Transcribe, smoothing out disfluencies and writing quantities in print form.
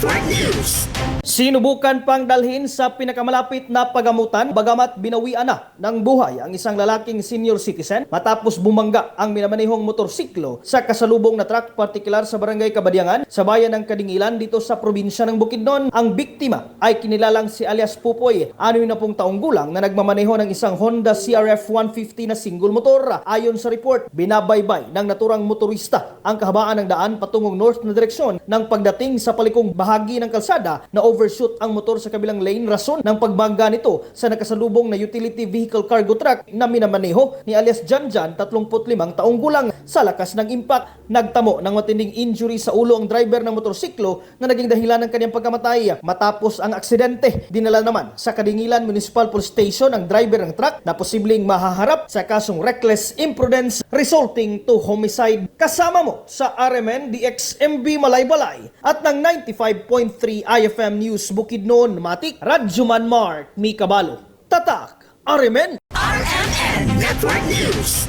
Network News. Sinubukan pang dalhin sa pinakamalapit na pagamutan bagamat binawian na ng buhay ang isang lalaking senior citizen matapos bumangga ang minamanehong motorsiklo sa kasalubong na truck partikular sa barangay Kabadyangan sa bayan ng Kadingilan dito sa probinsya ng Bukidnon. Ang biktima ay kinilalang si alias Pupoy, 60 taong gulang na nagmamaneho ng isang Honda CRF 150 na single motor. Ayon sa report, binabaybay ng naturang motorista ang kahabaan ng daan patungong north na direksyon ng pagdating sa palikong bahagi ng kalsada na overshoot ang motor sa kabilang lane rason ng pagbangga nito sa nakasalubong na utility vehicle cargo truck na minamaneho ni alias Janjan, 35 taong gulang. Sa lakas ng impact, nagtamo ng matinding injury sa ulo ang driver ng motorsiklo na naging dahilan ng kanyang pagkamatay. Matapos ang aksidente, dinala naman sa Kadingilan Municipal Police Station ang driver ng truck na posibleng mahaharap sa kasong reckless imprudence resulting to homicide. Kasama mo sa RMN DXMB Malaybalay at ng 95.3 IFM News Bukidnon, Matik, Radjuman Mark, Mikabalo. Tatak, RMN! RMN Network News.